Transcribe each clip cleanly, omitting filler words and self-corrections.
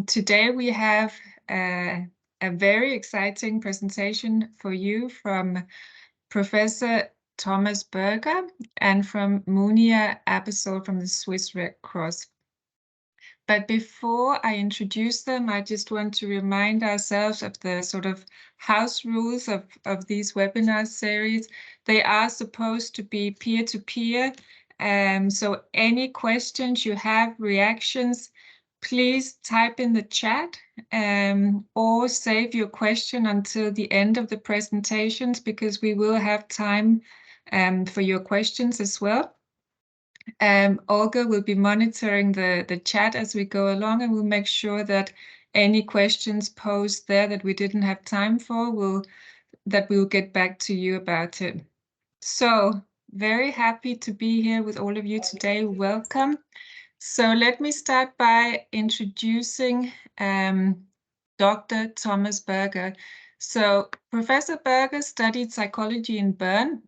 Today we have a very exciting presentation for you from Professor Thomas Berger and from Monia Aebersold from the Swiss Red Cross. But before I introduce them, I just want to remind ourselves of the sort of house rules of these webinar series. They are supposed to be peer-to-peer. So any questions you have, reactions, please type in the chat or save your question until the end of the presentations, because we will have time for your questions as well. Olga will be monitoring the chat as we go along, and we'll make sure that any questions posed there that we didn't have time for, we'll get back to you about it. So very happy to be here with all of you today. Welcome. So let me start by introducing Dr. Thomas Berger. So Professor Berger studied psychology in Bern,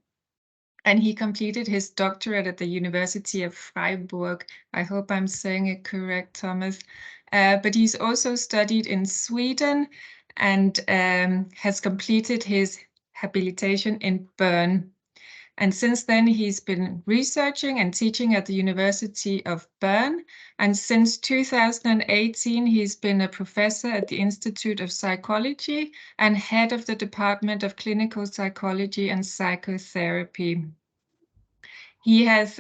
and he completed his doctorate at the University of Freiburg. I hope I'm saying it correct, Thomas. But he's also studied in Sweden and has completed his habilitation in Bern. And since then, he's been researching and teaching at the University of Bern. And since 2018, he's been a professor at the Institute of Psychology and head of the Department of Clinical Psychology and Psychotherapy. He has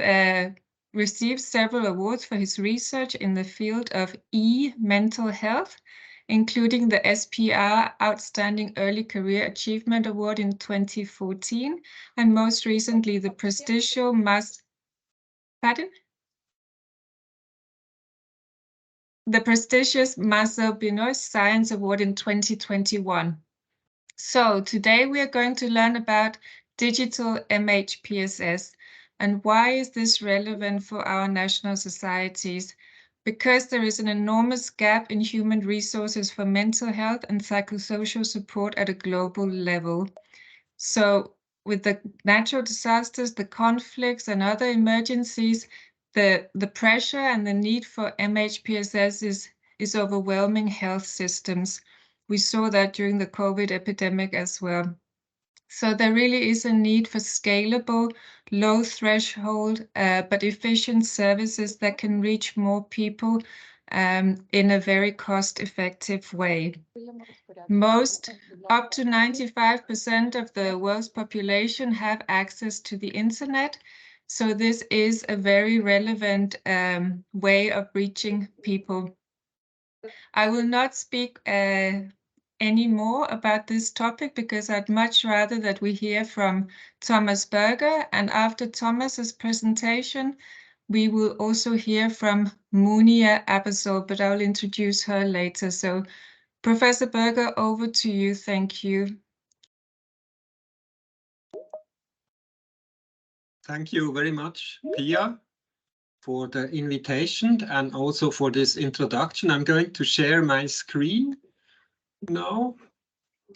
received several awards for his research in the field of mental health, including the SPR Outstanding Early Career Achievement Award in 2014, and most recently the prestigious Marcel Benoist Science Award in 2021. So today we are going to learn about digital MHPSS. And why is this relevant for our national societies? Because there is an enormous gap in human resources for mental health and psychosocial support at a global level. So with the natural disasters, the conflicts and other emergencies, the pressure and the need for MHPSS is overwhelming health systems. We saw that during the COVID epidemic as well. So there really is a need for scalable, low threshold, but efficient services that can reach more people in a very cost-effective way. Up to 95% of the world's population have access to the internet. So this is a very relevant way of reaching people. I will not speak any more about this topic because I'd much rather that we hear from Thomas Berger, and after Thomas's presentation, we will also hear from Monia Aebersold, but I'll introduce her later. So Professor Berger, over to you. Thank you. Thank you very much, Pia, for the invitation and also for this introduction. I'm going to share my screen now.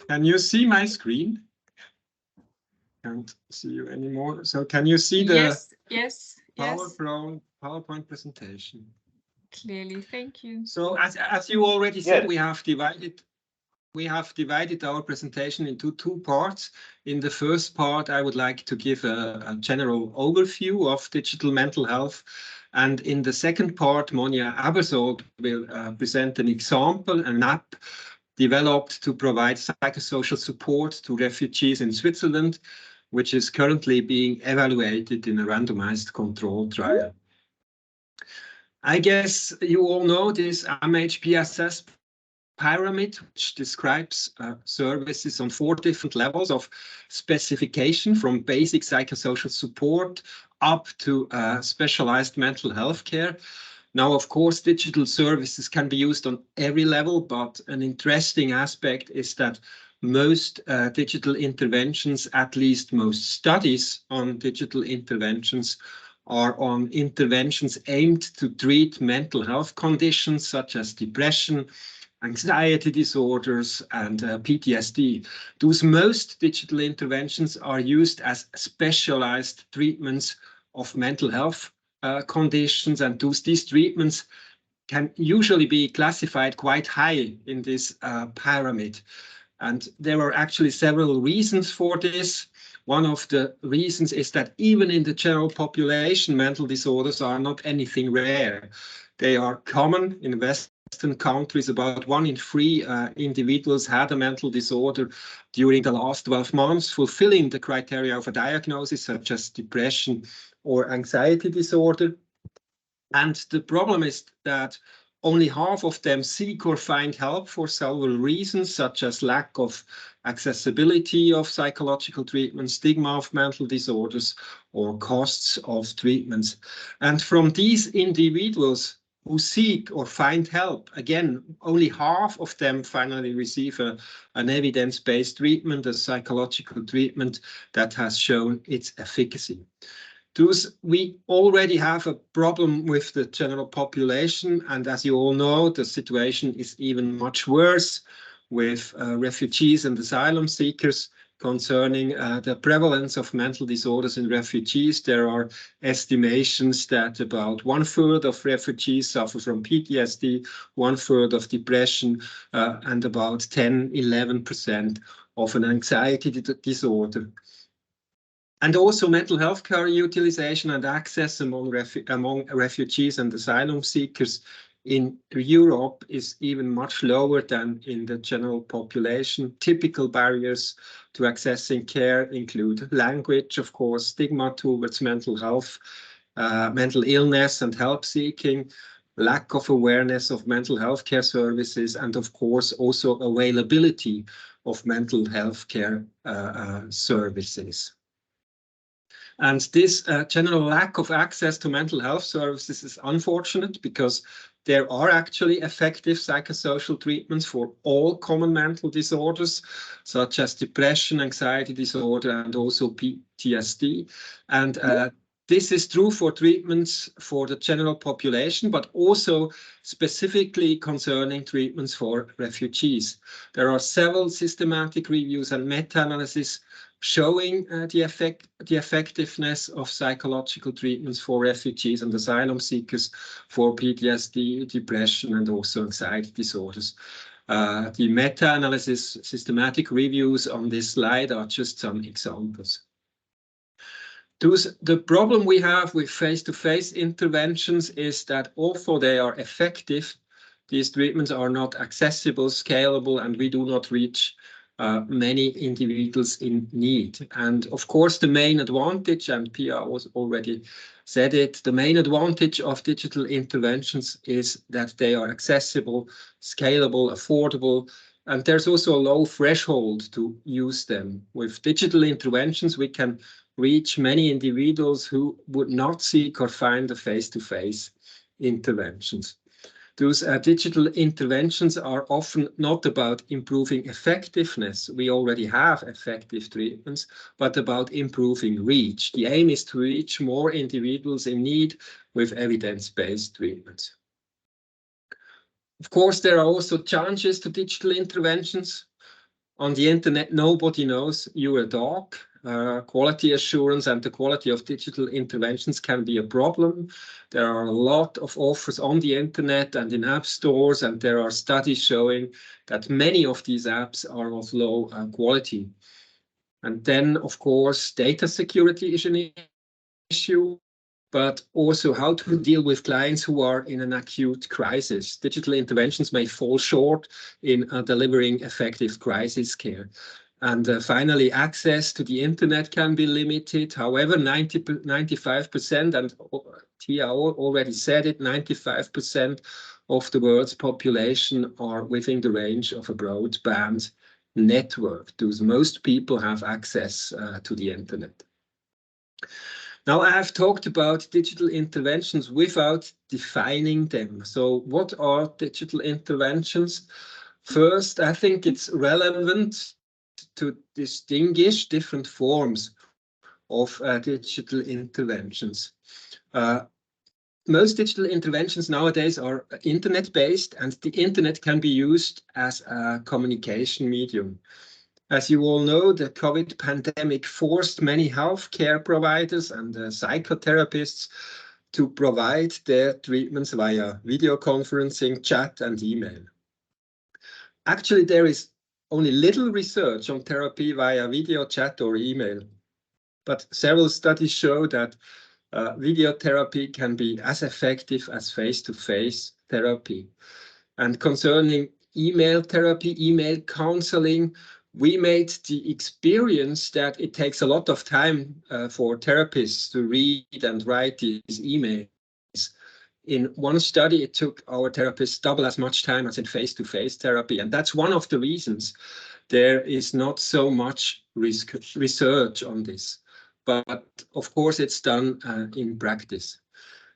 Can you see my screen? Can't see you anymore. So can you see the yes. PowerPoint presentation? Clearly, thank you. So as you already said, we have divided our presentation into two parts. In the first part, I would like to give a general overview of digital mental health. And in the second part, Monia Aebersold will present an example, an app developed to provide psychosocial support to refugees in Switzerland, which is currently being evaluated in a randomized control trial. I guess you all know this MHPSS pyramid, which describes services on 4 different levels of specification, from basic psychosocial support up to specialized mental health care. Now, of course, digital services can be used on every level, but an interesting aspect is that most digital interventions, at least most studies on digital interventions, are on interventions aimed to treat mental health conditions such as depression, anxiety disorders, and PTSD. Those most digital interventions are used as specialized treatments of mental health conditions, and these treatments can usually be classified quite high in this pyramid. And there are actually several reasons for this. One of the reasons is that even in the general population, mental disorders are not anything rare. They are common in Western countries. About 1 in 3 individuals had a mental disorder during the last 12 months, fulfilling the criteria of a diagnosis such as depression or anxiety disorder. And the problem is that only half of them seek or find help for several reasons, such as lack of accessibility of psychological treatment, stigma of mental disorders, or costs of treatments. And from these individuals who seek or find help, again, only half of them finally receive an evidence-based treatment, a psychological treatment that has shown its efficacy. Thus, we already have a problem with the general population, and as you all know, the situation is even much worse with refugees and asylum seekers. Concerning the prevalence of mental disorders in refugees, there are estimations that about 1/3 of refugees suffer from PTSD, 1/3 of depression, and about 10–11% of an anxiety disorder. And also mental health care utilization and access among refugees and asylum seekers in Europe is even much lower than in the general population. Typical barriers to accessing care include language, of course, stigma towards mental health, mental illness and help seeking, lack of awareness of mental health care services, and of course also availability of mental health care services. And this general lack of access to mental health services is unfortunate because there are actually effective psychosocial treatments for all common mental disorders, such as depression, anxiety disorder, and also PTSD. And this is true for treatments for the general population, but also specifically concerning treatments for refugees. There are several systematic reviews and meta-analyses showing the effectiveness of psychological treatments for refugees and asylum seekers for PTSD, depression, and also anxiety disorders. The meta-analysis systematic reviews on this slide are just some examples. The problem we have with face-to-face interventions is that although they are effective, these treatments are not accessible, scalable, and we do not reach many individuals in need. And of course, the main advantage, and Pia was already said it, the main advantage of digital interventions is that they are accessible, scalable, affordable, and there's also a low threshold to use them. With digital interventions, we can reach many individuals who would not seek or find the face-to-face interventions. Those digital interventions are often not about improving effectiveness. We already have effective treatments, but about improving reach. The aim is to reach more individuals in need with evidence-based treatments. Of course, there are also challenges to digital interventions. On the internet, nobody knows you're a dog. Quality assurance and the quality of digital interventions can be a problem. There are a lot of offers on the internet and in app stores, and there are studies showing that many of these apps are of low quality. And then, of course, data security is an issue, but also how to deal with clients who are in an acute crisis. Digital interventions may fall short in delivering effective crisis care. And finally, access to the internet can be limited. However, 95%, and Tia already said it, 95% of the world's population are within the range of a broadband network. Thus, most people have access to the internet. Now, I have talked about digital interventions without defining them. So what are digital interventions? First, I think it's relevant to distinguish different forms of digital interventions. Most digital interventions nowadays are internet-based, and the internet can be used as a communication medium. As you all know, the COVID pandemic forced many healthcare providers and psychotherapists to provide their treatments via video conferencing, chat, and email. Actually, there is only little research on therapy via video, chat, or email, but several studies show that video therapy can be as effective as face-to-face therapy. And concerning email therapy, email counseling, we made the experience that it takes a lot of time for therapists to read and write these emails. In one study, it took our therapists double as much time as in face-to-face therapy. And that's one of the reasons there is not so much research on this. But of course, it's done in practice.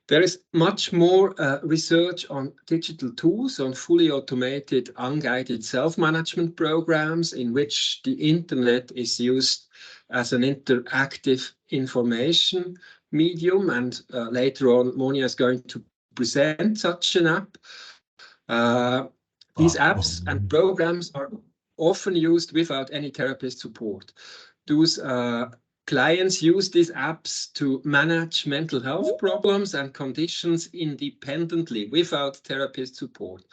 There is much more research on digital tools, on fully automated, unguided self-management programs in which the internet is used as an interactive information medium. And later on, Monia is going to present such an app. These apps and programs are often used without any therapist support. Those clients use these apps to manage mental health problems and conditions independently without therapist support.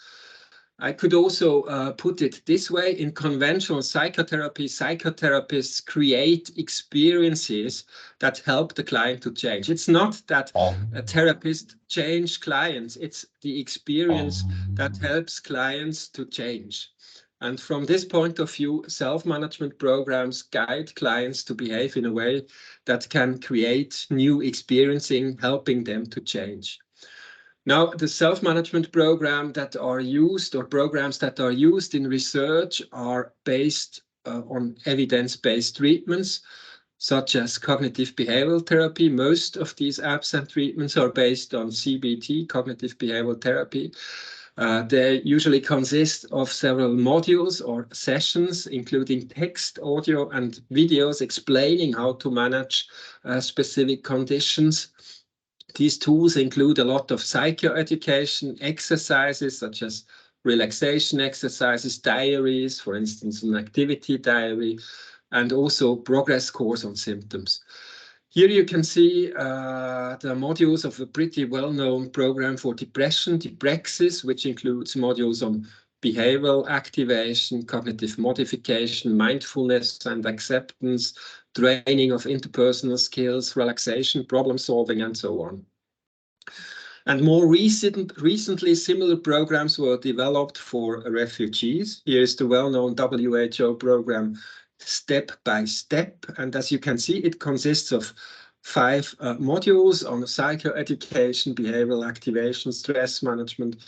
I could also put it this way: in conventional psychotherapy, psychotherapists create experiences that help the client to change. It's not that a therapist changes clients, it's the experience that helps clients to change. And from this point of view, self-management programs guide clients to behave in a way that can create new experiencing, helping them to change. Now, the self-management program that are used, or programs that are used in research, are based on evidence-based treatments, such as cognitive behavioral therapy. Most of these apps and treatments are based on CBT, cognitive behavioral therapy. They usually consist of several modules or sessions, including text, audio, and videos explaining how to manage specific conditions. These tools include a lot of psychoeducation exercises, such as relaxation exercises, diaries, for instance, an activity diary, and also progress course on symptoms. Here you can see the modules of a pretty well-known program for depression, Deprexis, which includes modules on behavioral activation, cognitive modification, mindfulness and acceptance, training of interpersonal skills, relaxation, problem solving, and so on. And more recently, similar programs were developed for refugees. Here is the well-known WHO program, Step by Step. And as you can see, it consists of 5 modules on psychoeducation, behavioral activation, stress management,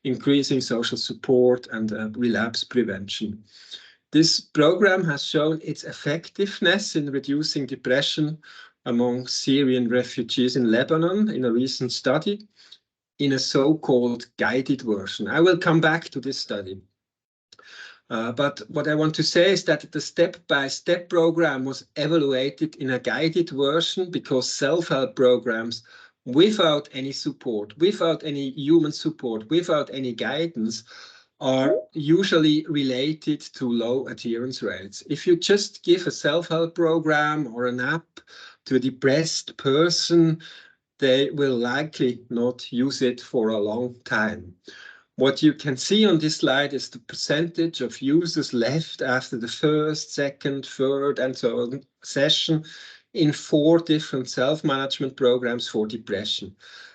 increasing social support, and relapse prevention. This program has shown its effectiveness in reducing depression among Syrian refugees in Lebanon in a recent study, in a so-called guided version. I will come back to this study. But what I want to say is that the step-by-step program was evaluated in a guided version because self-help programs without any support, without any human support, without any guidance, are usually related to low adherence rates. If you just give a self-help program or an app to a depressed person, they will likely not use it for a long time. What you can see on this slide is the percentage of users left after the first, second, third, and so on session in 4 different self-management programs for depression.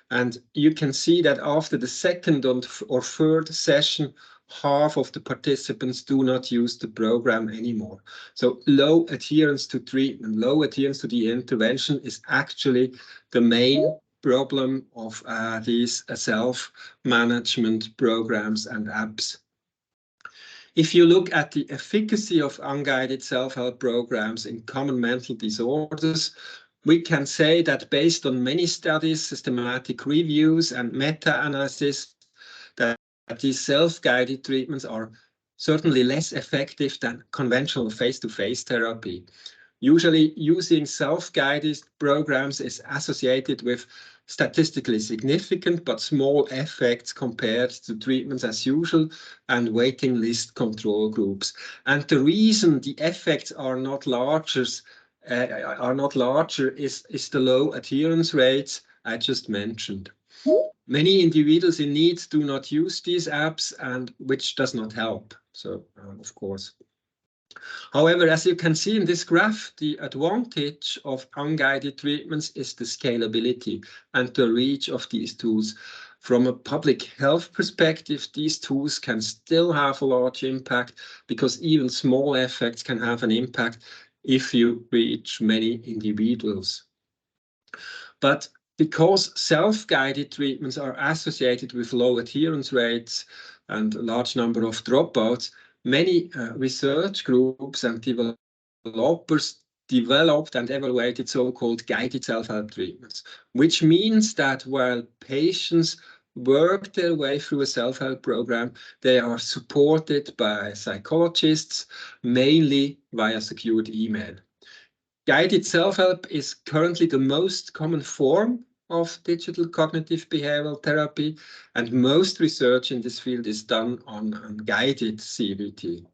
And you can see that after the second or third session, half of the participants do not use the program anymore. So low adherence to treatment, low adherence to the intervention is actually the main problem of these self-management programs and apps. If you look at the efficacy of unguided self-help programs in common mental disorders, we can say that based on many studies, systematic reviews, and meta-analysis, that these self-guided treatments are certainly less effective than conventional face-to-face therapy. Usually using self-guided programs is associated with statistically significant but small effects compared to treatments as usual and waiting list control groups. And the reason the effects are not larger is the low adherence rates I just mentioned. Many individuals in need do not use these apps, and which does not help. So, of course. However, as you can see in this graph, the advantage of unguided treatments is the scalability and the reach of these tools. From a public health perspective, these tools can still have a large impact because even small effects can have an impact if you reach many individuals. But because self-guided treatments are associated with low adherence rates and a large number of dropouts, many research groups and developers developed and evaluated so-called guided self-help treatments, which means that while patients work their way through a self-help program, they are supported by psychologists, mainly via secured email. Guided self-help is currently the most common form of digital cognitive behavioral therapy, and most research in this field is done on guided CBT.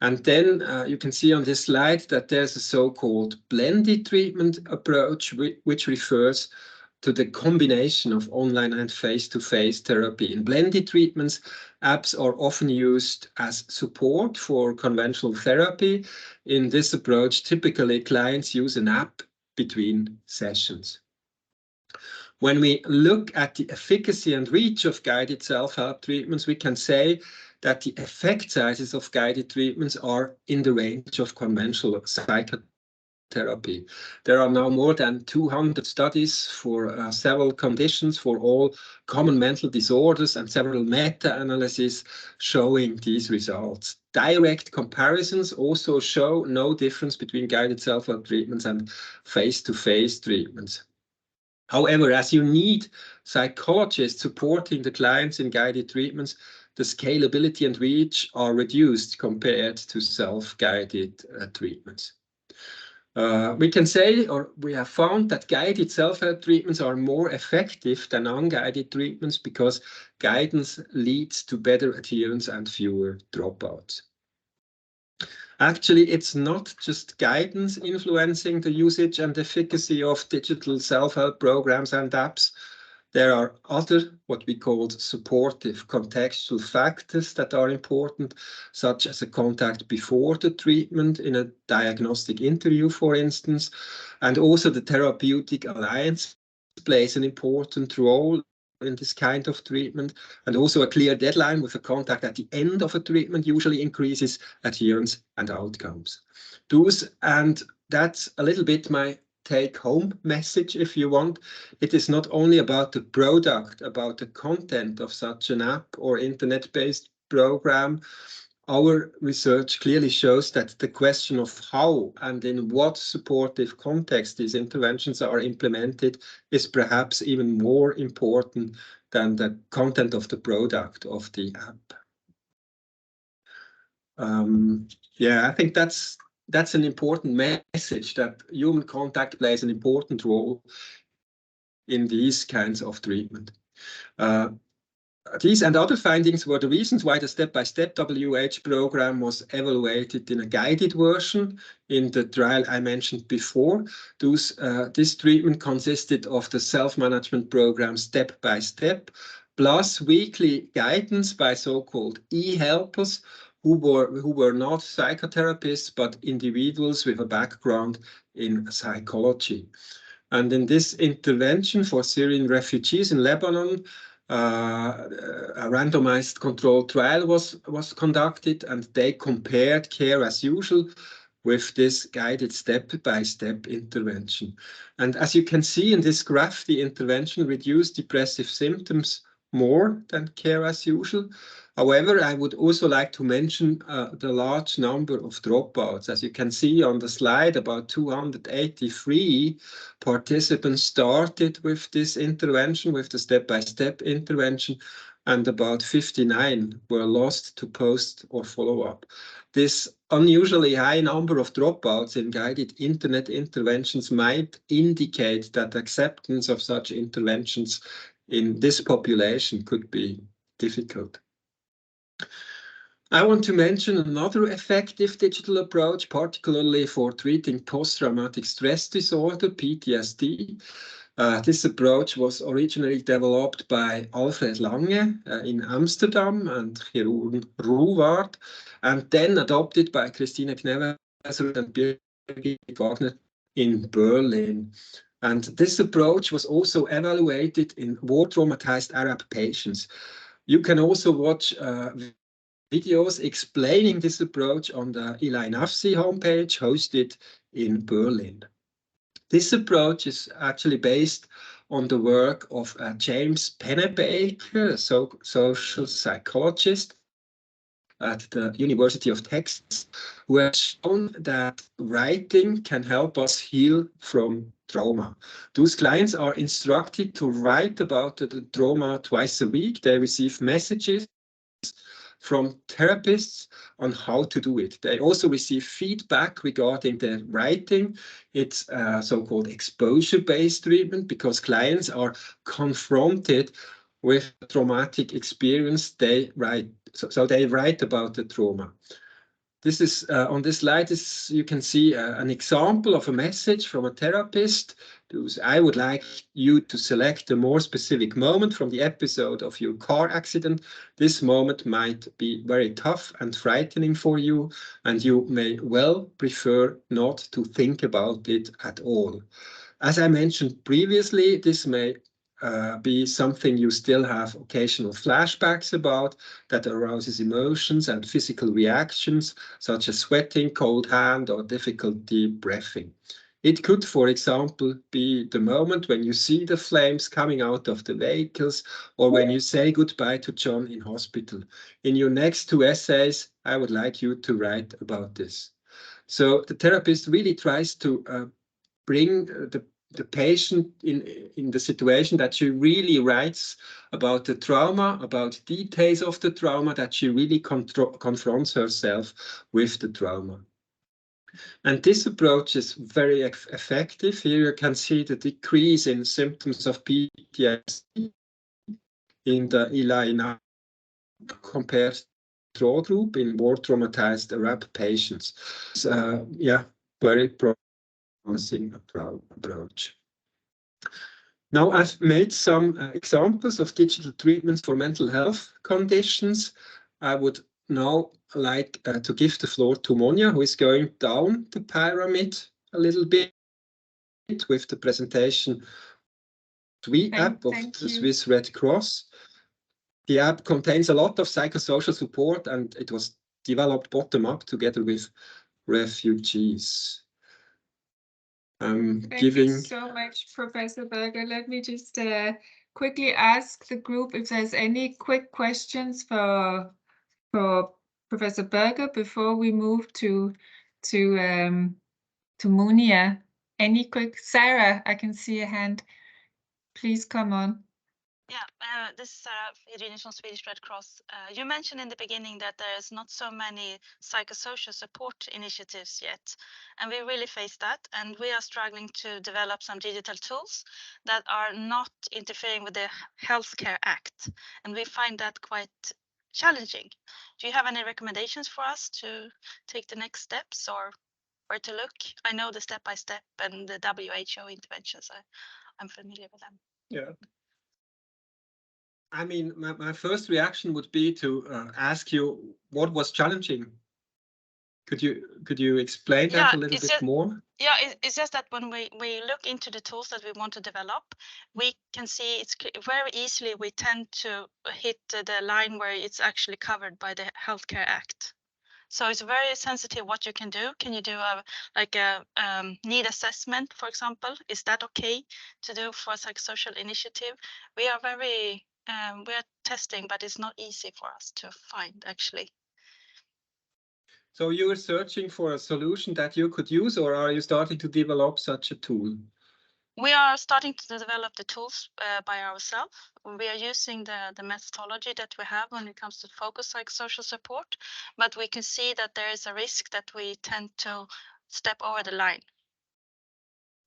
And then you can see on this slide that there's a so-called blended treatment approach, which refers to the combination of online and face-to-face therapy. In blended treatments, apps are often used as support for conventional therapy. In this approach, typically clients use an app between sessions. When we look at the efficacy and reach of guided self-help treatments, we can say that the effect sizes of guided treatments are in the range of conventional psychotherapy. There are now more than 200 studies for several conditions for all common mental disorders and several meta-analyses showing these results. Direct comparisons also show no difference between guided self-help treatments and face-to-face treatments. However, as you need psychologists supporting the clients in guided treatments, the scalability and reach are reduced compared to self-guided treatments. We can say, or we have found, that guided self-help treatments are more effective than unguided treatments because guidance leads to better adherence and fewer dropouts. Actually, it's not just guidance influencing the usage and efficacy of digital self-help programs and apps. There are other, what we call supportive contextual factors that are important, such as a contact before the treatment in a diagnostic interview, for instance, and also the therapeutic alliance plays an important role in this kind of treatment, and also a clear deadline with a contact at the end of a treatment usually increases adherence and outcomes. And that's a little bit my take-home message, if you want. It is not only about the product, about the content of such an app or internet-based program. Our research clearly shows that the question of how and in what supportive context these interventions are implemented is perhaps even more important than the content of the product of the app. Yeah, I think that's an important message, that human contact plays an important role in these kinds of treatment. These and other findings were the reasons why the step-by-step WH program was evaluated in a guided version in the trial I mentioned before. This treatment consisted of the self-management program step-by-step, plus weekly guidance by so-called e-helpers, who were not psychotherapists, but individuals with a background in psychology. And in this intervention for Syrian refugees in Lebanon, a randomized controlled trial was conducted, and they compared care as usual with this guided step-by-step intervention. And as you can see in this graph, the intervention reduced depressive symptoms more than care as usual. However, I would also like to mention the large number of dropouts. As you can see on the slide, about 283 participants started with this intervention, with the step-by-step intervention, and about 59 were lost to post or follow-up. This unusually high number of dropouts in guided internet interventions might indicate that acceptance of such interventions in this population could be difficult. I want to mention another effective digital approach, particularly for treating post-traumatic stress disorder, PTSD. This approach was originally developed by Alfred Lange in Amsterdam and Jeroen Roelwaard, and then adopted by Christine Knevesrud and Berger in Berlin. And this approach was also evaluated in war-traumatized Arab patients. You can also watch videos explaining this approach on the Eli Nafsi homepage hosted in Berlin. This approach is actually based on the work of James Pennebaker, a social psychologist at the University of Texas, who has shown that writing can help us heal from trauma. Those clients are instructed to write about the trauma twice a week. They receive messages from therapists on how to do it. They also receive feedback regarding their writing. It's so-called exposure-based treatment because clients are confronted with a traumatic experience. They write, so they write about the trauma. This is on this slide. You can see an example of a message from a therapist. I would like you to select a more specific moment from the episode of your car accident. This moment might be very tough and frightening for you, and you may well prefer not to think about it at all. As I mentioned previously, this may be something you still have occasional flashbacks about that arouses emotions and physical reactions such as sweating, cold hand, or difficulty breathing. It could, for example, be the moment when you see the flames coming out of the vehicles or when you say goodbye to John in hospital. In your next 2 essays, I would like you to write about this. So the therapist really tries to bring the patient in the situation that she really writes about the trauma, about details of the trauma, that she really confronts herself with the trauma. And this approach is very effective. Here you can see the decrease in symptoms of PTSD in the Eli Nafsi compared to the control group in war-traumatized Arab patients. Yeah, very promising approach. Now I've made some examples of digital treatments for mental health conditions. I would now like to give the floor to Monia, who is going down the pyramid a little bit with the presentation app of the Swiss Red Cross. The app contains a lot of psychosocial support and it was developed bottom up together with refugees. Thank you so much, Professor Berger. Let me just quickly ask the group if there's any quick questions for Professor Berger before we move to Monia. Any quick? Sarah, I can see a hand. Please come on. Yeah, this is Sarah Irinius from Swedish Red Cross. You mentioned in the beginning that there's not so many psychosocial support initiatives yet, and we really face that, and we are struggling to develop some digital tools that are not interfering with the Healthcare Act, and we find that quite challenging. Do you have any recommendations for us to take the next steps or where to look? I know the step-by-step and the WHO interventions. I'm familiar with them. Yeah. I mean, my first reaction would be to ask you what was challenging. Could you explain that a little bit more? Yeah, it's just that when we look into the tools that we want to develop, we can see it's very easily we tend to hit the line where it's actually covered by the Healthcare Act. So it's very sensitive what you can do. Can you do a need assessment, for example? Is that okay to do for a psychosocial initiative? We are very we are testing, but it's not easy for us to find actually. So you are searching for a solution that you could use, or are you starting to develop such a tool? We are starting to develop the tools by ourselves. We are using the methodology that we have when it comes to focus psychosocial support, but we can see that there is a risk that we tend to step over the line.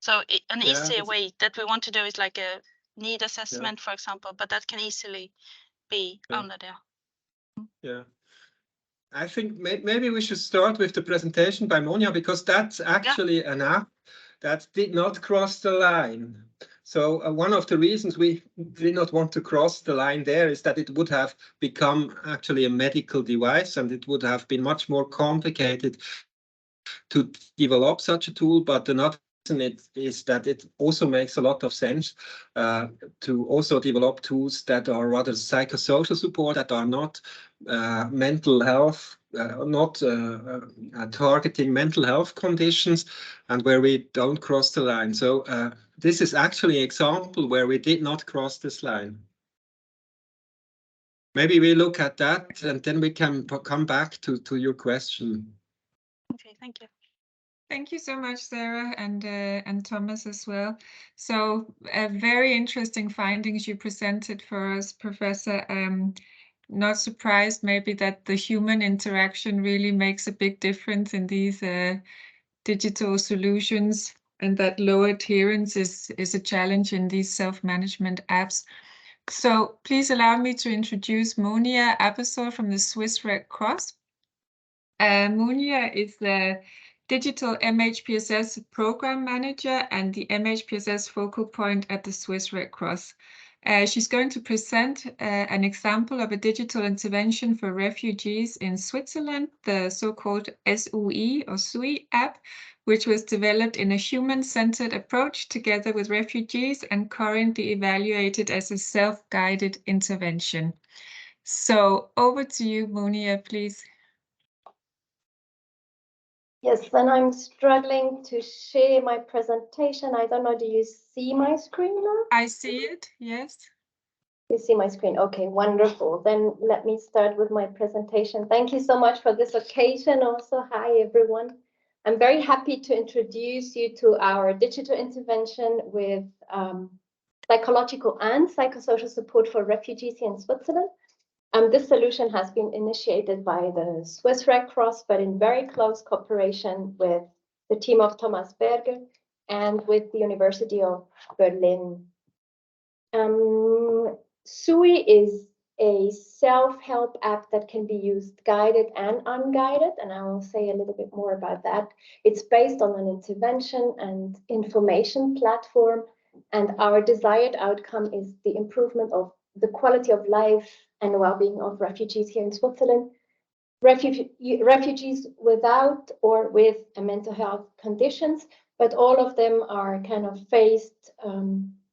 So an easy way that we want to do is like a need assessment, for example, but that can easily be under there. Yeah. I think maybe we should start with the presentation by Monia, because that's actually an app that did not cross the line. So one of the reasons we did not want to cross the line there is that it would have become actually a medical device, and it would have been much more complicated to develop such a tool. But another reason is that it also makes a lot of sense to also develop tools that are rather psychosocial support, that are not mental health, not targeting mental health conditions, and where we don't cross the line. So this is actually an example where we did not cross this line. Maybe we look at that and then we can come back to your question. Okay, thank you. Thank you so much, Sarah, and Thomas as well. So very interesting findings you presented for us, Professor. Not surprised maybe that the human interaction really makes a big difference in these digital solutions, and that low adherence is a challenge in these self-management apps. So please allow me to introduce Monia Aebersold from the Swiss Red Cross. Monia is the Digital MHPSS Program Manager and the MHPSS focal point at the Swiss Red Cross. She's going to present an example of a digital intervention for refugees in Switzerland, the so-called SUI or SUI app, which was developed in a human-centered approach together with refugees and currently evaluated as a self-guided intervention. So over to you, Monia, please. Yes, then I'm struggling to share my presentation. I don't know, do you see my screen now? I see it, yes. You see my screen, okay, wonderful. Then let me start with my presentation. Thank you so much for this occasion also. Hi, everyone. I'm very happy to introduce you to our digital intervention with psychological and psychosocial support for refugees here in Switzerland. This solution has been initiated by the Swiss Red Cross, but in very close cooperation with the team of Thomas Berger and with the University of Berlin. SUI is a self-help app that can be used guided and unguided, and I will say a little bit more about that. It's based on an intervention and information platform, and our desired outcome is the improvement of the quality of life and well-being of refugees here in Switzerland. Refugees without or with a mental health conditions, but all of them are kind of faced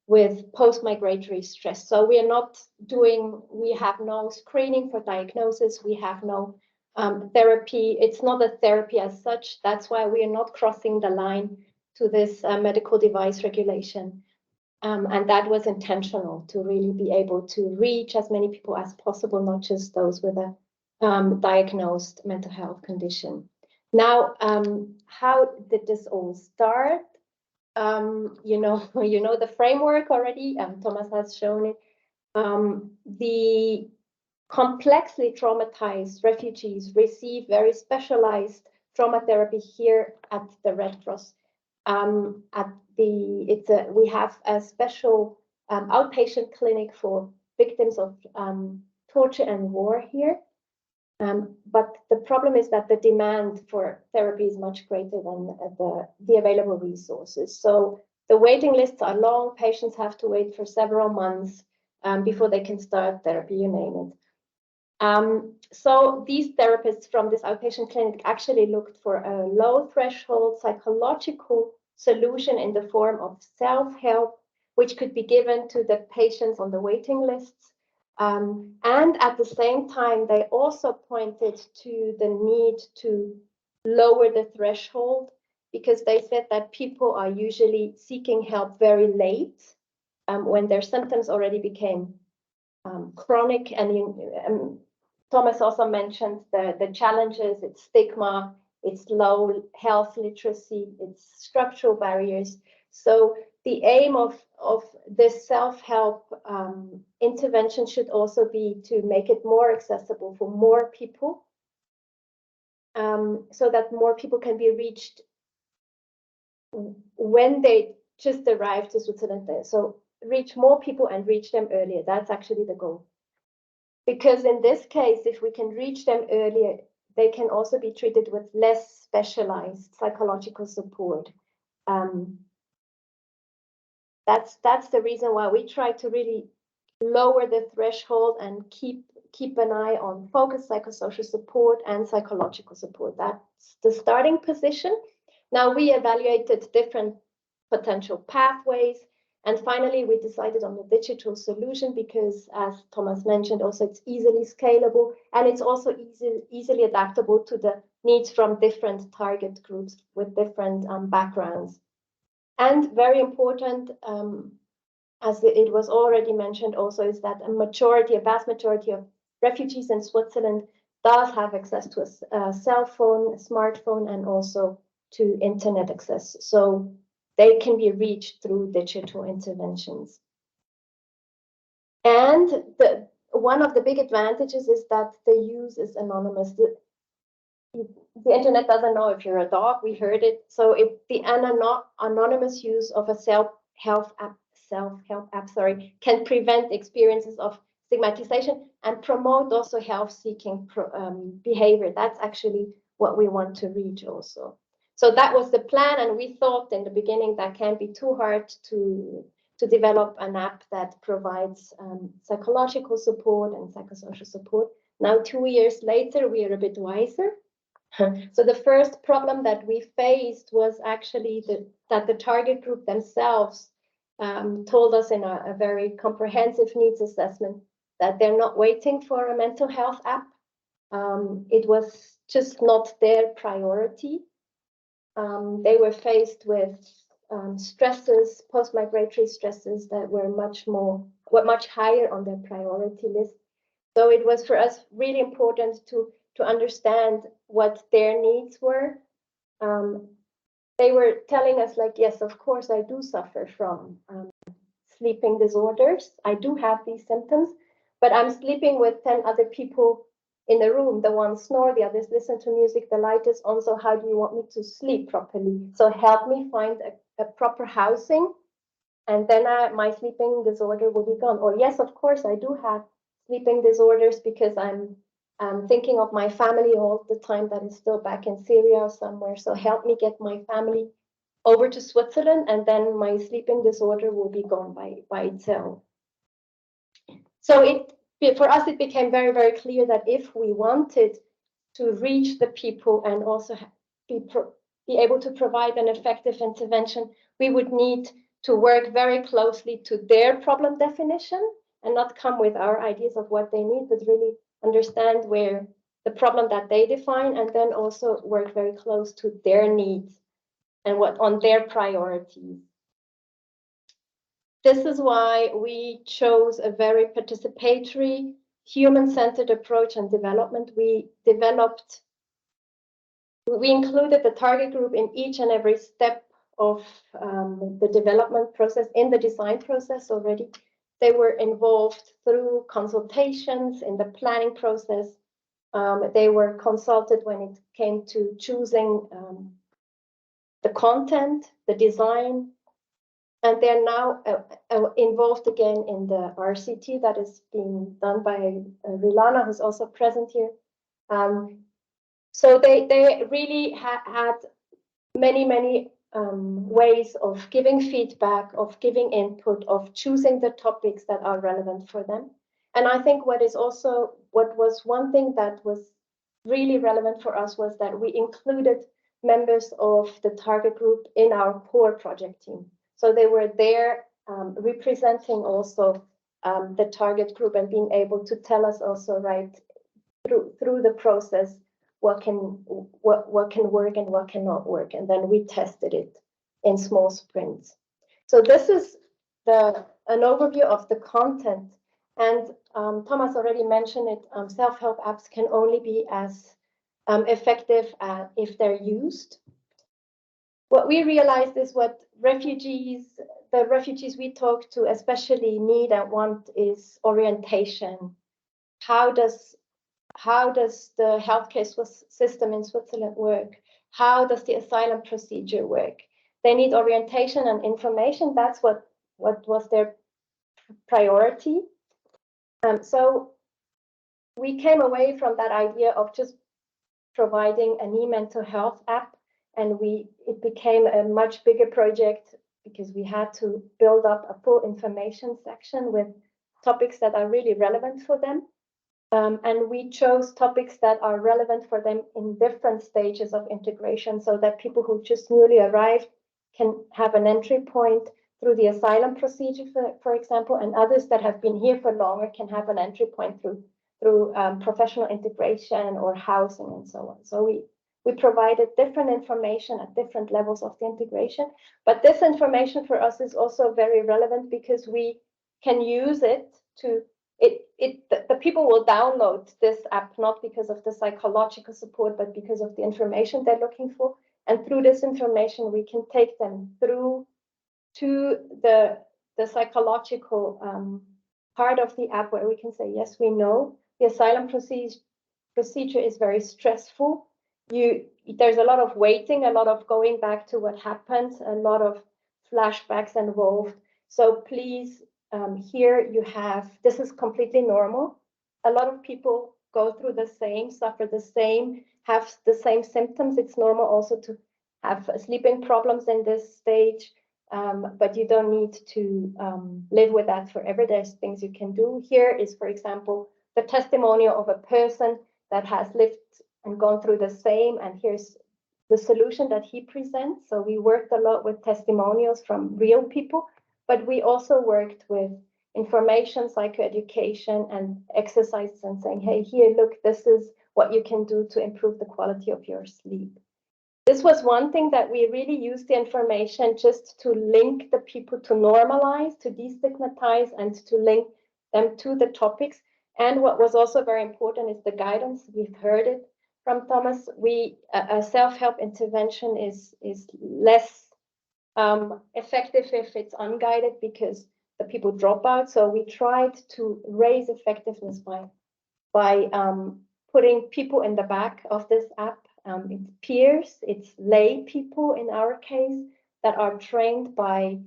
with post-migratory stress. So we have no screening for diagnosis, we have no therapy. It's not a therapy as such. That's why we are not crossing the line to this medical device regulation. And that was intentional, to really be able to reach as many people as possible, not just those with a diagnosed mental health condition. Now, how did this all start? You know the framework already. Thomas has shown it. The complexly traumatized refugees receive very specialized trauma therapy here at the Red Cross. We have a special outpatient clinic for victims of torture and war here. But the problem is that the demand for therapy is much greater than the available resources. So the waiting lists are long. Patients have to wait for several months before they can start therapy, you name it. So these therapists from this outpatient clinic actually looked for a low threshold psychological solution in the form of self-help, which could be given to the patients on the waiting lists. And at the same time, they also pointed to the need to lower the threshold, because they said that people are usually seeking help very late when their symptoms already became chronic. And Thomas also mentioned the challenges, it's stigma, it's low health literacy, it's structural barriers. So the aim of this self-help intervention should also be to make it more accessible for more people, so that more people can be reached when they just arrive to Switzerland. So reach more people and reach them earlier. That's actually the goal. Because in this case, if we can reach them earlier, they can also be treated with less specialized psychological support. that's the reason why we try to really lower the threshold and keep an eye on focused psychosocial support and psychological support. That's the starting position. Now we evaluated different potential pathways, and finally we decided on the digital solution because, as Thomas mentioned, also it's easily scalable and it's also easily adaptable to the needs from different target groups with different backgrounds. And very important, as it was already mentioned also, is that a vast majority of refugees in Switzerland does have access to a cell phone, a smartphone, and also to internet access. So they can be reached through digital interventions. And one of the big advantages is that the use is anonymous. The internet doesn't know if you're a dog, we heard it. So if the anonymous use of a self-help app, can prevent experiences of stigmatization and promote also health-seeking behavior. That's actually what we want to reach also. So that was the plan, and we thought in the beginning that can't be too hard to develop an app that provides psychological support and psychosocial support. Now, 2 years later, we are a bit wiser. So the first problem that we faced was actually that the target group themselves told us in a very comprehensive needs assessment that they're not waiting for a mental health app. It was just not their priority. They were faced with stresses, post-migratory stresses that were much higher on their priority list. So it was for us really important to understand what their needs were. They were telling us like, yes, of course, I do suffer from sleeping disorders. I do have these symptoms, but I'm sleeping with 10 other people in the room. The ones snore, the others listen to music, the light is on. So how do you want me to sleep properly? So help me find a proper housing, and then my sleeping disorder will be gone. Or yes, of course, I do have sleeping disorders because I'm thinking of my family all the time that is still back in Syria or somewhere. So help me get my family over to Switzerland, and then my sleeping disorder will be gone by itself. So for us, it became very, very clear that if we wanted to reach the people and also be able to provide an effective intervention, we would need to work very closely to their problem definition and not come with our ideas of what they need, but really understand where the problem that they define, and then also work very close to their needs and what on their priorities. This is why we chose a very participatory, human-centered approach and development. We included the target group in each and every step of the development process, in the design process already. They were involved through consultations in the planning process. They were consulted when it came to choosing the content, the design, and they're now involved again in the RCT that is being done by Rilana, who's also present here. So they really had many ways of giving feedback, of giving input, of choosing the topics that are relevant for them. And I think what was one thing that was really relevant for us was that we included members of the target group in our core project team. So they were there representing also the target group and being able to tell us also right through the process what can work and what cannot work, and then we tested it in small sprints. So this is an overview of the content, and Thomas already mentioned it. Self-help apps can only be as effective if they're used. What we realized is what the refugees we talk to especially need and want is orientation. How does the healthcare system in Switzerland work? How does the asylum procedure work? They need orientation and information. That's what was their priority. So we came away from that idea of just providing an e-mental health app, and it became a much bigger project because we had to build up a full information section with topics that are really relevant for them. And we chose topics that are relevant for them in different stages of integration, so that people who just newly arrived can have an entry point through the asylum procedure, for example, and others that have been here for longer can have an entry point through professional integration or housing and so on. So we provided different information at different levels of the integration. But this information for us is also very relevant because we can use it to, the people will download this app, not because of the psychological support, but because of the information they're looking for. And through this information, we can take them through to the psychological part of the app, where we can say, yes, we know the asylum procedure is very stressful. There's a lot of waiting, a lot of going back to what happened, a lot of flashbacks involved. So please, here you have, this is completely normal. A lot of people go through the same, suffer the same, have the same symptoms. It's normal also to have sleeping problems in this stage, but you don't need to live with that forever. There's things you can do. Here is, for example, the testimonial of a person that has lived and gone through the same, and here's the solution that he presents. So we worked a lot with testimonials from real people, but we also worked with information, psychoeducation, and exercises, and saying, hey, here, look, this is what you can do to improve the quality of your sleep. This was one thing that we really used the information just to link the people, to normalize, to destigmatize, and to link them to the topics. And what was also very important is the guidance. We've heard it from Thomas. A self-help intervention is less effective if it's unguided, because the people drop out. So we tried to raise effectiveness by putting people in the back of this app. It's peers, it's lay people in our case that are trained by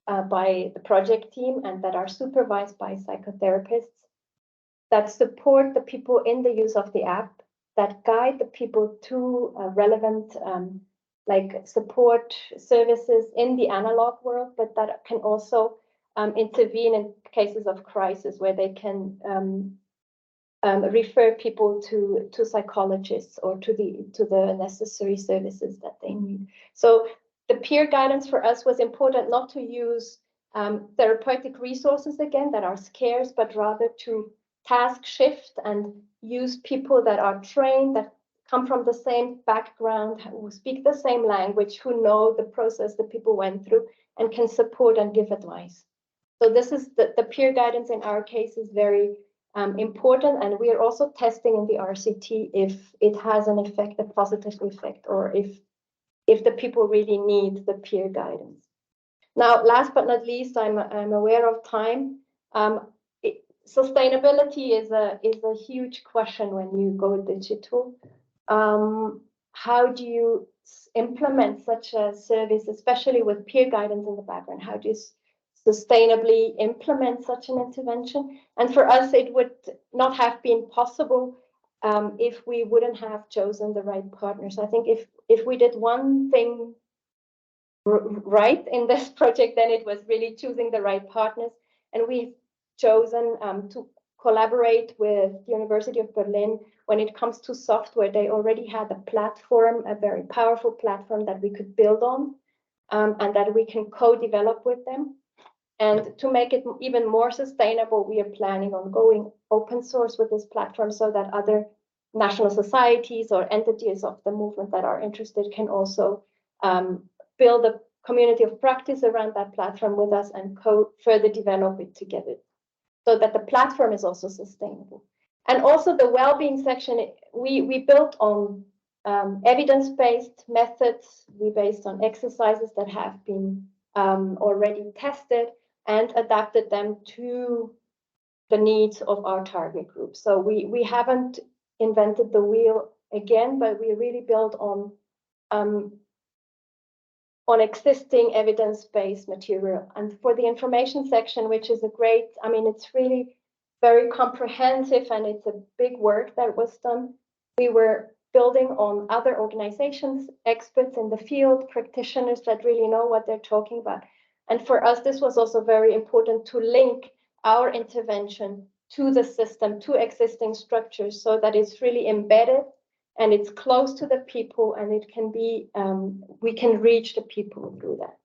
the project team and that are supervised by psychotherapists that support the people in the use of the app, that guide the people to relevant like support services in the analog world, but that can also intervene in cases of crisis where they can refer people to psychologists or to the necessary services that they need. So the peer guidance for us was important, not to use therapeutic resources again that are scarce, but rather to task shift and use people that are trained, that come from the same background, who speak the same language, who know the process that people went through and can support and give advice. So this is the peer guidance in our case is very important, and we are also testing in the RCT if it has an effect, a positive effect, or if the people really need the peer guidance. Now, last but not least, I'm aware of time. Sustainability is a huge question when you go digital. How do you implement such a service, especially with peer guidance in the background? How do you sustainably implement such an intervention? And for us, it would not have been possible if we wouldn't have chosen the right partners. I think if we did one thing right in this project, then it was really choosing the right partners. And we've chosen to collaborate with the University of Berlin when it comes to software. They already had a platform, a very powerful platform that we could build on and that we can co-develop with them. And to make it even more sustainable, we are planning on going open source with this platform so that other national societies or entities of the movement that are interested can also build a community of practice around that platform with us and further develop it together, so that the platform is also sustainable. And also the well-being section, we built on evidence-based methods. We based on exercises that have been already tested and adapted them to the needs of our target group. So we haven't invented the wheel again, but we really built on existing evidence-based material. And for the information section, which is a great, I mean, it's really very comprehensive and it's a big work that was done. We were building on other organizations, experts in the field, practitioners that really know what they're talking about. And for us, this was also very important to link our intervention to the system, to existing structures, so that it's really embedded and it's close to the people, and it can be, we can reach the people through that.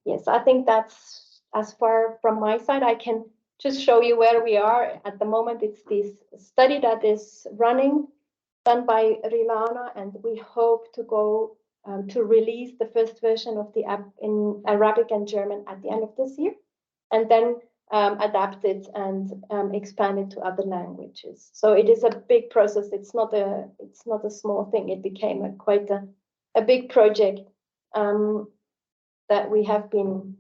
Yes, I think that's as far from my side. I can just show you where we are at the moment. It's this study that is running, done by Rilana, and we hope to go to release the first version of the app in Arabic and German at the end of this year, and then adapt it and expand it to other languages. So it is a big process. It's not a small thing. It became quite a big project that we have been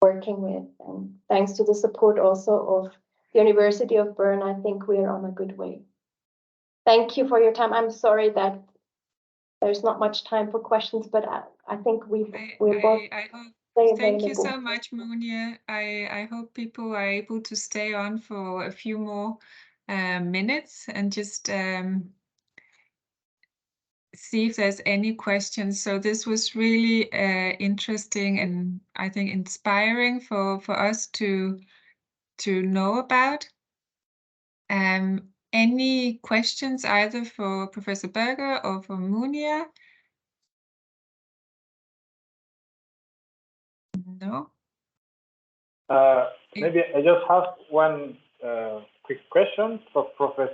working with, and thanks to the support also of the University of Bern, I think we are on a good way. Thank you for your time. I'm sorry that there's not much time for questions, but I think we're both. Thank you so much, Monia. I hope people are able to stay on for a few more minutes and just see if there's any questions. So this was really interesting and I think inspiring for us to know about. Any questions either for Professor Berger or for Monia? No? Maybe I just have one quick question for Professor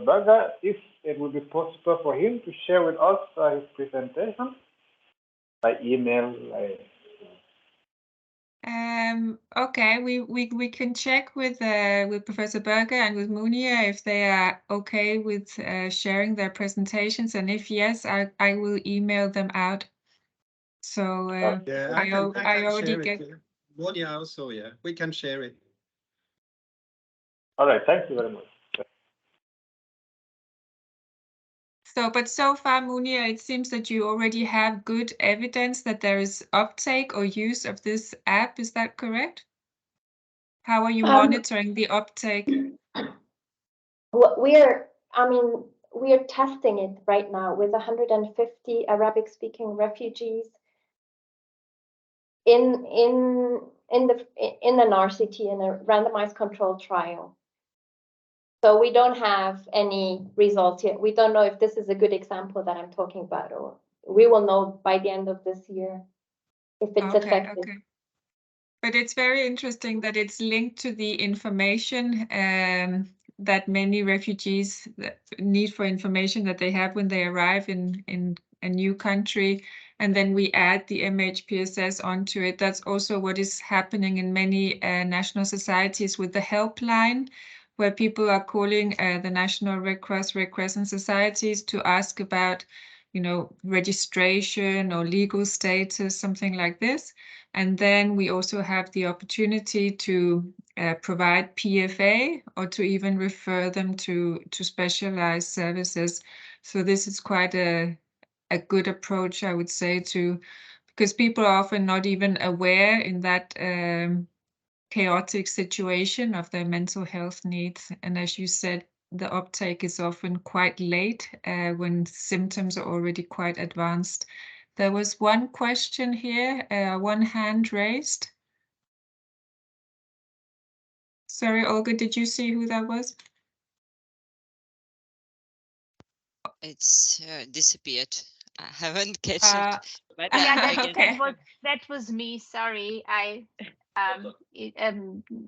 Berger. If it would be possible for him to share with us his presentation by email. Okay, we can check with Professor Berger and with Monia if they are okay with sharing their presentations, and if yes, I will email them out. So yeah, I already get. Monia also, yeah, we can share it. All right, thank you very much. But so far, Monia, it seems that you already have good evidence that there is uptake or use of this app. Is that correct? How are you monitoring the uptake? We are testing it right now with 150 Arabic-speaking refugees in an RCT, in a randomized controlled trial. So we don't have any results yet. We don't know if this is a good example that I'm talking about, or we will know by the end of this year if it's effective. Okay. But it's very interesting that it's linked to the information that many refugees need for information that they have when they arrive in a new country. And then we add the MHPSS onto it. That's also what is happening in many national societies with the helpline, where people are calling the National Red Crescent societies to ask about, registration or legal status, something like this. And then we also have the opportunity to provide PFA or to even refer them to specialized services. So this is quite a good approach, I would say, because people are often not even aware in that chaotic situation of their mental health needs. And as you said, the uptake is often quite late when symptoms are already quite advanced. There was one question here, one hand raised. Sorry, Olga, did you see who that was? It's disappeared. I haven't catch it. But Yeah, okay. That was me. Sorry,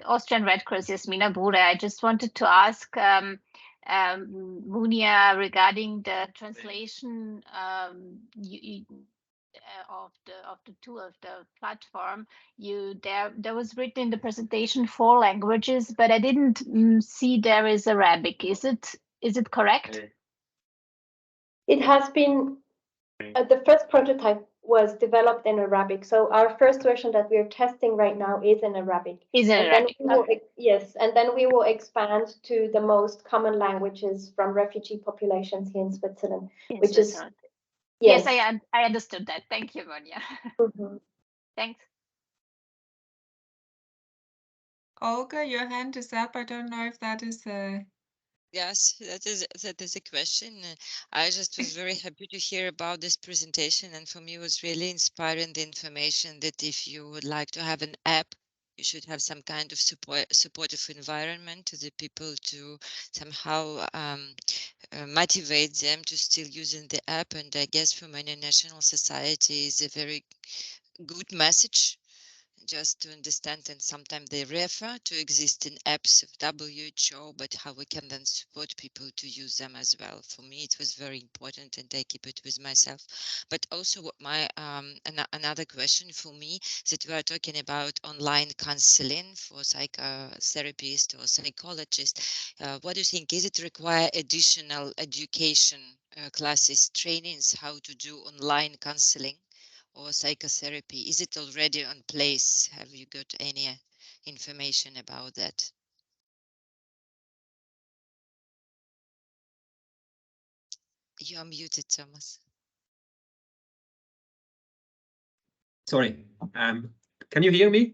Austrian Red Cross, Jasmina Bruder. I just wanted to ask Monia regarding the translation of the tool, of the platform. There was written in the presentation 4 languages, but I didn't see there is Arabic. Is it correct? It has been, the first prototype was developed in Arabic. So our first version that we're testing right now is in Arabic. Yes, and then we will expand to the most common languages from refugee populations here in Switzerland, which is... Yes, I understood that. Thank you, Monia. Mm-hmm. Thanks. Olga, your hand is up. I don't know if that is Yes, that is a question. I just was very happy to hear about this presentation, and for me it was really inspiring the information that if you would like to have an app, you should have some kind of supportive environment to the people to somehow motivate them to still using the app. And I guess for many national societies, a very good message just to understand, and sometimes they refer to existing apps of WHO, but how we can then support people to use them as well. For me, it was very important, and I keep it with myself. But also, what my another question for me is that we are talking about online counseling for psychotherapists or psychologists. What do you think? Is it require additional education classes, trainings, how to do online counseling or psychotherapy? Is it already on place? Have you got any information about that? You are muted, Thomas. Sorry, can you hear me?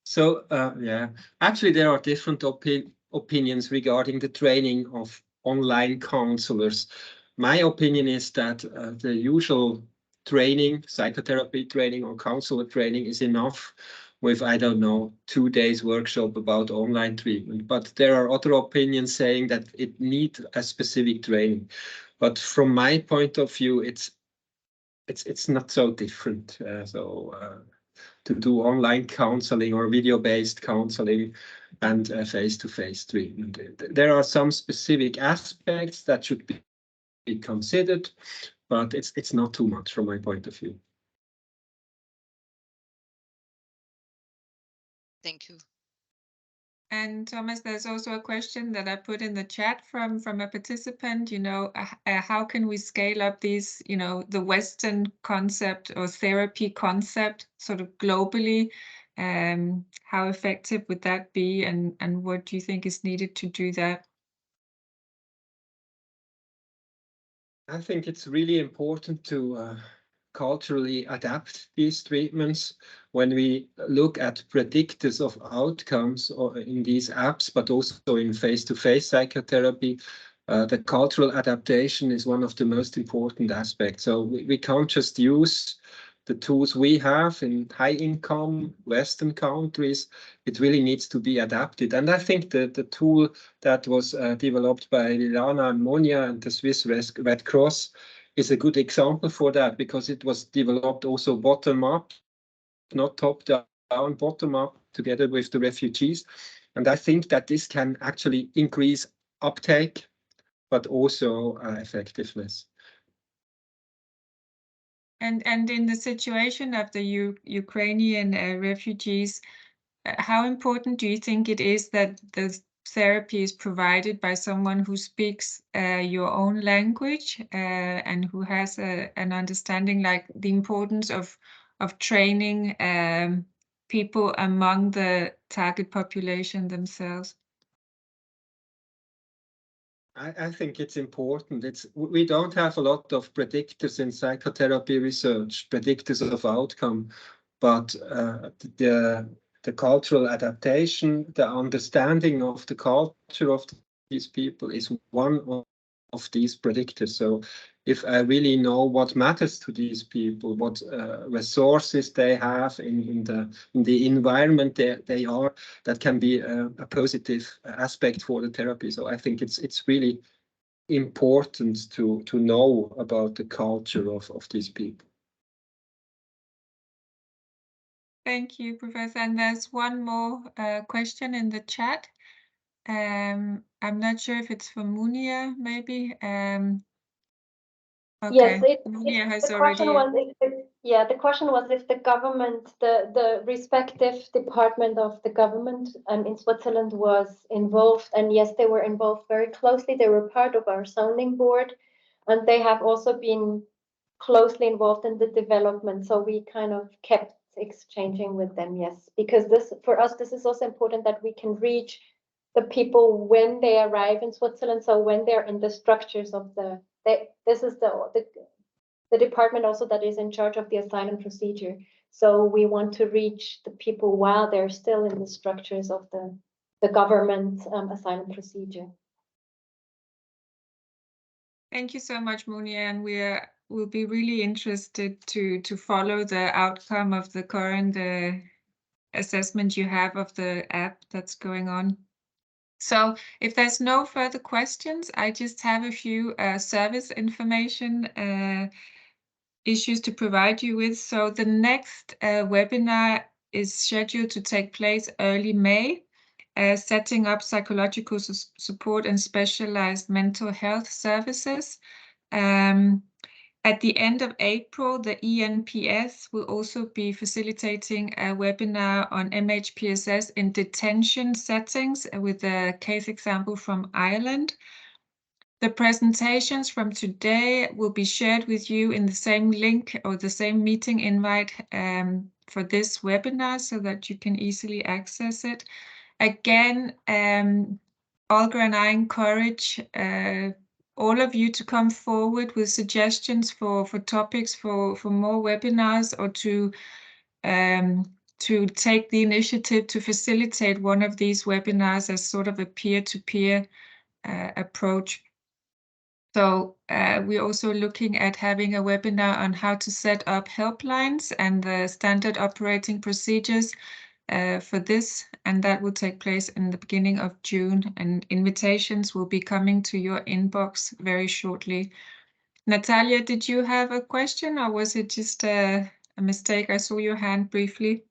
So yeah, actually there are different opinions regarding the training of online counselors. My opinion is that the usual training, psychotherapy training or counselor training is enough with, I don't know, 2 days workshop about online treatment. But there are other opinions saying that it needs a specific training. But from my point of view, it's not so different. To do online counseling or video-based counseling and face-to-face treatment. There are some specific aspects that should be considered, but it's not too much from my point of view. Thank you. And Thomas, there's also a question that I put in the chat from a participant, you know, how can we scale up these, you know, the Western concept or therapy concept sort of globally? How effective would that be? And what do you think is needed to do that? I think it's really important to culturally adapt these treatments when we look at predictors of outcomes or in these apps, but also in face-to-face psychotherapy. The cultural adaptation is one of the most important aspects. So we can't just use the tools we have in high-income Western countries. It really needs to be adapted. And I think that the tool that was developed by Liliana and Monia and the Swiss Red Cross is a good example for that, because it was developed also bottom-up, not top-down, bottom-up, together with the refugees. And I think that this can actually increase uptake, but also effectiveness. And in the situation of the Ukrainian refugees, how important do you think it is that the therapy is provided by someone who speaks your own language and who has an understanding, like the importance of training people among the target population themselves? I think it's important. We don't have a lot of predictors in psychotherapy research, predictors of outcome, but the cultural adaptation, the understanding of the culture of these people is one of these predictors. So if I really know what matters to these people, what resources they have in the environment they are, that can be a positive aspect for the therapy. So I think it's really important to know about the culture of these people. Thank you, Professor. And there's one more question in the chat. I'm not sure if it's for Monia, maybe. Yes, Okay, Monia has the already. question was the question was if the government, the respective department of the government in Switzerland was involved, and yes, they were involved very closely. They were part of our sounding board, and they have also been closely involved in the development. So we kind of kept exchanging with them, yes, because this, for us, this is also important that we can reach the people when they arrive in Switzerland. So when they're in the structures of this is the department also that is in charge of the asylum procedure. So we want to reach the people while they're still in the structures of the government asylum procedure. Thank you so much, Monia, and we'll be really interested to follow the outcome of the current assessment you have of the app that's going on. So if there's no further questions, I just have a few service information issues to provide you with. So the next webinar is scheduled to take place early May, setting up psychological support and specialized mental health services. At the end of April, the ENPS will also be facilitating a webinar on MHPSS in detention settings with a case example from Ireland. The presentations from today will be shared with you in the same link or the same meeting invite for this webinar so that you can easily access it. Again, Olga and I encourage all of you to come forward with suggestions for topics for more webinars, or to take the initiative to facilitate one of these webinars as sort of a peer-to-peer approach. So we're also looking at having a webinar on how to set up helplines and the standard operating procedures for this, and that will take place in the beginning of June, and invitations will be coming to your inbox very shortly. Natalia, did you have a question, or was it just a mistake? I saw your hand briefly.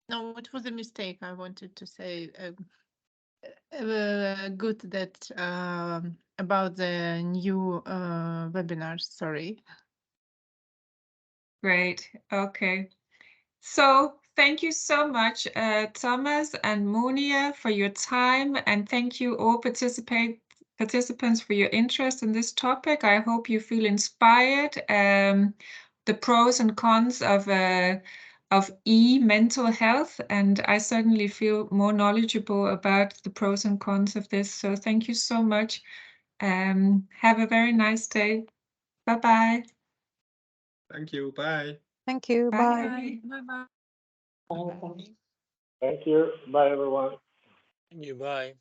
No, it was a mistake. I wanted to say good that about the new webinars. Sorry. Great. Okay. So thank you so much, Thomas and Monia, for your time, and thank you all participants for your interest in this topic. I hope you feel inspired. The pros and cons of mental health, and I certainly feel more knowledgeable about the pros and cons of this. So thank you so much. Have a very nice day. Bye-bye. Thank you. Bye. Thank you. Bye. Bye-bye. Thank you. Bye, everyone. Thank you. Bye.